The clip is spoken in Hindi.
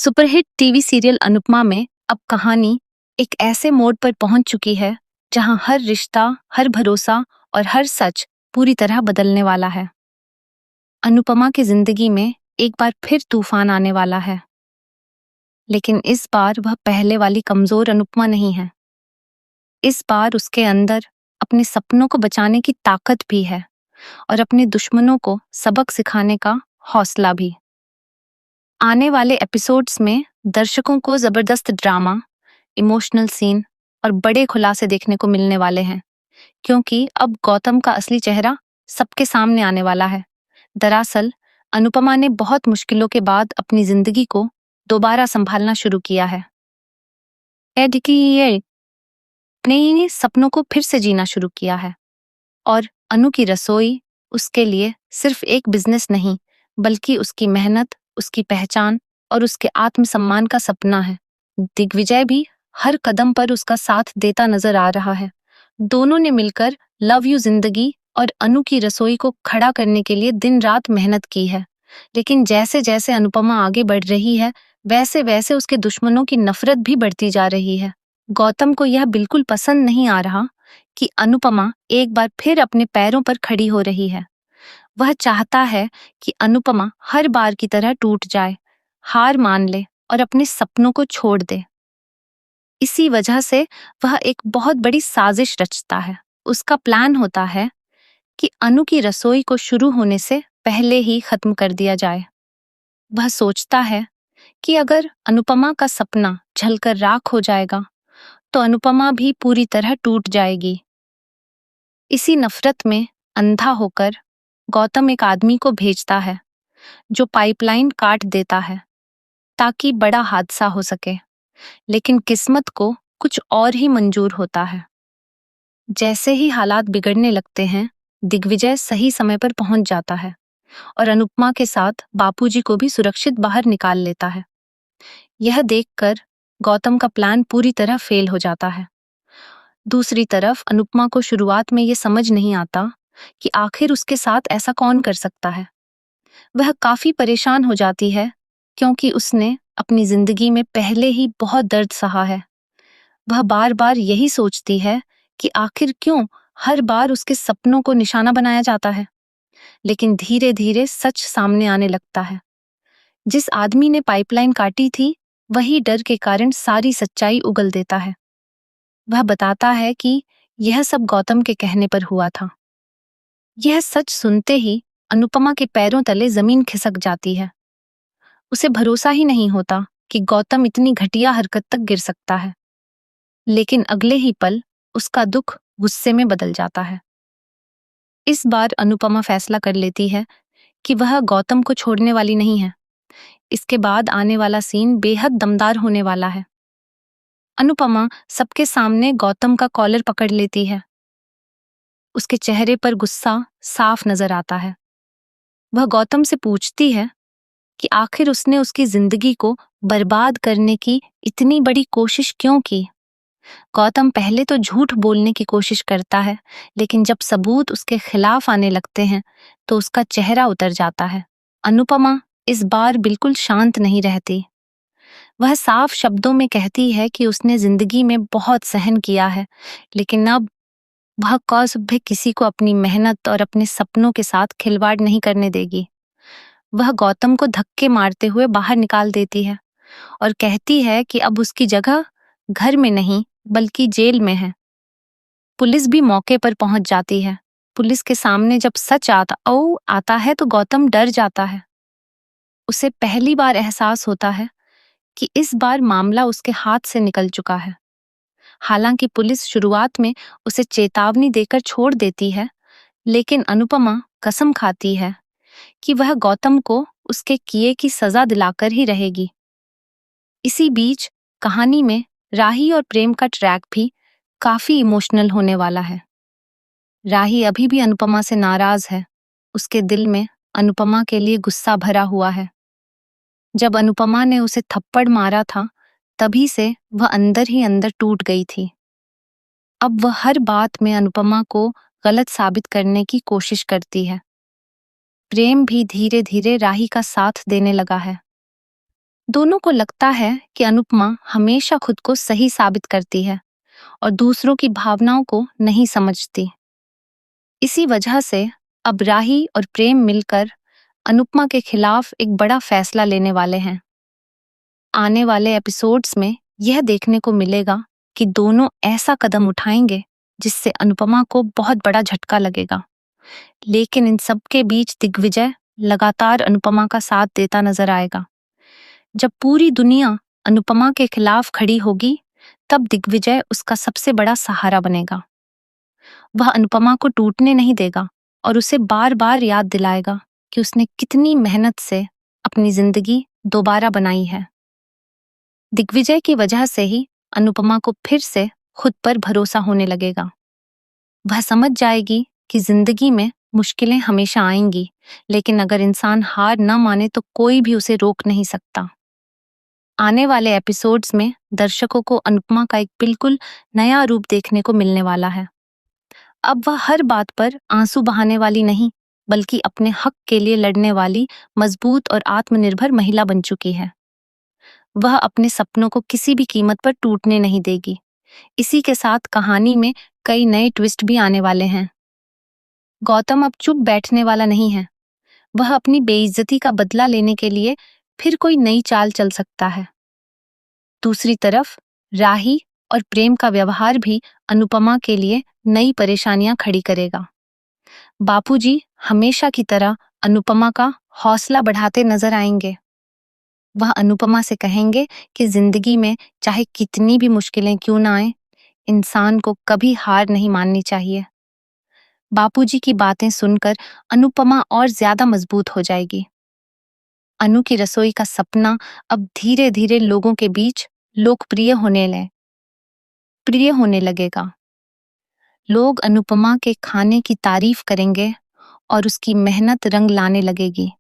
सुपरहिट टीवी सीरियल अनुपमा में अब कहानी एक ऐसे मोड़ पर पहुंच चुकी है जहां हर रिश्ता, हर भरोसा और हर सच पूरी तरह बदलने वाला है। अनुपमा की जिंदगी में एक बार फिर तूफान आने वाला है, लेकिन इस बार वह पहले वाली कमजोर अनुपमा नहीं है। इस बार उसके अंदर अपने सपनों को बचाने की ताकत भी है और अपने दुश्मनों को सबक सिखाने का हौसला भी। आने वाले एपिसोड्स में दर्शकों को जबरदस्त ड्रामा, इमोशनल सीन और बड़े खुलासे देखने को मिलने वाले हैं, क्योंकि अब गौतम का असली चेहरा सबके सामने आने वाला है। दरअसल अनुपमा ने बहुत मुश्किलों के बाद अपनी जिंदगी को दोबारा संभालना शुरू किया है। अपने सपनों को फिर से जीना शुरू किया है और अनु की रसोई उसके लिए सिर्फ एक बिजनेस नहीं, बल्कि उसकी मेहनत, उसकी पहचान और उसके आत्मसम्मान का सपना है। दिग्विजय भी हर कदम पर उसका साथ देता नजर आ रहा है। दोनों ने मिलकर लव यू जिंदगी और अनु की रसोई को खड़ा करने के लिए दिन रात मेहनत की है। लेकिन जैसे जैसे अनुपमा आगे बढ़ रही है, वैसे वैसे उसके दुश्मनों की नफरत भी बढ़ती जा रही है। गौतम को यह बिल्कुल पसंद नहीं आ रहा कि अनुपमा एक बार फिर अपने पैरों पर खड़ी हो रही है। वह चाहता है कि अनुपमा हर बार की तरह टूट जाए, हार मान ले और अपने सपनों को छोड़ दे। इसी वजह से वह एक बहुत बड़ी साजिश रचता है। उसका प्लान होता है कि अनु की रसोई को शुरू होने से पहले ही खत्म कर दिया जाए। वह सोचता है कि अगर अनुपमा का सपना जलकर राख हो जाएगा तो अनुपमा भी पूरी तरह टूट जाएगी। इसी नफरत में अंधा होकर गौतम एक आदमी को भेजता है जो पाइपलाइन काट देता है ताकि बड़ा हादसा हो सके। लेकिन किस्मत को कुछ और ही मंजूर होता है। जैसे ही हालात बिगड़ने लगते हैं, दिग्विजय सही समय पर पहुंच जाता है और अनुपमा के साथ बापूजी को भी सुरक्षित बाहर निकाल लेता है। यह देखकर गौतम का प्लान पूरी तरह फेल हो जाता है। दूसरी तरफ अनुपमा को शुरुआत में ये समझ नहीं आता कि आखिर उसके साथ ऐसा कौन कर सकता है। वह काफी परेशान हो जाती है क्योंकि उसने अपनी जिंदगी में पहले ही बहुत दर्द सहा है। वह बार बार यही सोचती है कि आखिर क्यों हर बार उसके सपनों को निशाना बनाया जाता है। लेकिन धीरे धीरे सच सामने आने लगता है। जिस आदमी ने पाइपलाइन काटी थी, वही डर के कारण सारी सच्चाई उगल देता है। वह बताता है कि यह सब गौतम के कहने पर हुआ था। यह सच सुनते ही अनुपमा के पैरों तले जमीन खिसक जाती है। उसे भरोसा ही नहीं होता कि गौतम इतनी घटिया हरकत तक गिर सकता है। लेकिन अगले ही पल उसका दुख गुस्से में बदल जाता है। इस बार अनुपमा फैसला कर लेती है कि वह गौतम को छोड़ने वाली नहीं है। इसके बाद आने वाला सीन बेहद दमदार होने वाला है। अनुपमा सबके सामने गौतम का कॉलर पकड़ लेती है। उसके चेहरे पर गुस्सा साफ नजर आता है। वह गौतम से पूछती है कि आखिर उसने उसकी जिंदगी को बर्बाद करने की इतनी बड़ी कोशिश क्यों की। गौतम पहले तो झूठ बोलने की कोशिश करता है, लेकिन जब सबूत उसके खिलाफ आने लगते हैं तो उसका चेहरा उतर जाता है। अनुपमा इस बार बिल्कुल शांत नहीं रहती। वह साफ शब्दों में कहती है कि उसने जिंदगी में बहुत सहन किया है, लेकिन अब वह कौसभ्य किसी को अपनी मेहनत और अपने सपनों के साथ खिलवाड़ नहीं करने देगी। वह गौतम को धक्के मारते हुए बाहर निकाल देती है और कहती है कि अब उसकी जगह घर में नहीं बल्कि जेल में है। पुलिस भी मौके पर पहुंच जाती है। पुलिस के सामने जब सच आता है तो गौतम डर जाता है। उसे पहली बार एहसास होता है कि इस बार मामला उसके हाथ से निकल चुका है। हालांकि पुलिस शुरुआत में उसे चेतावनी देकर छोड़ देती है, लेकिन अनुपमा कसम खाती है कि वह गौतम को उसके किए की सजा दिलाकर ही रहेगी। इसी बीच कहानी में राही और प्रेम का ट्रैक भी काफी इमोशनल होने वाला है। राही अभी भी अनुपमा से नाराज है। उसके दिल में अनुपमा के लिए गुस्सा भरा हुआ है। जब अनुपमा ने उसे थप्पड़ मारा था, तभी से वह अंदर ही अंदर टूट गई थी। अब वह हर बात में अनुपमा को गलत साबित करने की कोशिश करती है। प्रेम भी धीरे धीरे राही का साथ देने लगा है। दोनों को लगता है कि अनुपमा हमेशा खुद को सही साबित करती है और दूसरों की भावनाओं को नहीं समझती। इसी वजह से अब राही और प्रेम मिलकर अनुपमा के खिलाफ एक बड़ा फैसला लेने वाले हैं। आने वाले एपिसोड्स में यह देखने को मिलेगा कि दोनों ऐसा कदम उठाएंगे जिससे अनुपमा को बहुत बड़ा झटका लगेगा। लेकिन इन सब के बीच दिग्विजय लगातार अनुपमा का साथ देता नजर आएगा। जब पूरी दुनिया अनुपमा के खिलाफ खड़ी होगी, तब दिग्विजय उसका सबसे बड़ा सहारा बनेगा। वह अनुपमा को टूटने नहीं देगा और उसे बार बार याद दिलाएगा कि उसने कितनी मेहनत से अपनी जिंदगी दोबारा बनाई है। दिग्विजय की वजह से ही अनुपमा को फिर से खुद पर भरोसा होने लगेगा। वह समझ जाएगी कि जिंदगी में मुश्किलें हमेशा आएंगी, लेकिन अगर इंसान हार न माने तो कोई भी उसे रोक नहीं सकता। आने वाले एपिसोड्स में दर्शकों को अनुपमा का एक बिल्कुल नया रूप देखने को मिलने वाला है। अब वह हर बात पर आंसू बहाने वाली नहीं, बल्कि अपने हक के लिए लड़ने वाली मजबूत और आत्मनिर्भर महिला बन चुकी है। वह अपने सपनों को किसी भी कीमत पर टूटने नहीं देगी। इसी के साथ कहानी में कई नए ट्विस्ट भी आने वाले हैं। गौतम अब चुप बैठने वाला नहीं है। वह अपनी बेइज्जती का बदला लेने के लिए फिर कोई नई चाल चल सकता है। दूसरी तरफ राही और प्रेम का व्यवहार भी अनुपमा के लिए नई परेशानियां खड़ी करेगा। बापूजी हमेशा की तरह अनुपमा का हौसला बढ़ाते नजर आएंगे। वह अनुपमा से कहेंगे कि जिंदगी में चाहे कितनी भी मुश्किलें क्यों ना आए, इंसान को कभी हार नहीं माननी चाहिए। बापूजी की बातें सुनकर अनुपमा और ज्यादा मजबूत हो जाएगी। अनु की रसोई का सपना अब धीरे धीरे लोगों के बीच प्रिय होने लगेगा। लोग अनुपमा के खाने की तारीफ करेंगे और उसकी मेहनत रंग लाने लगेगी।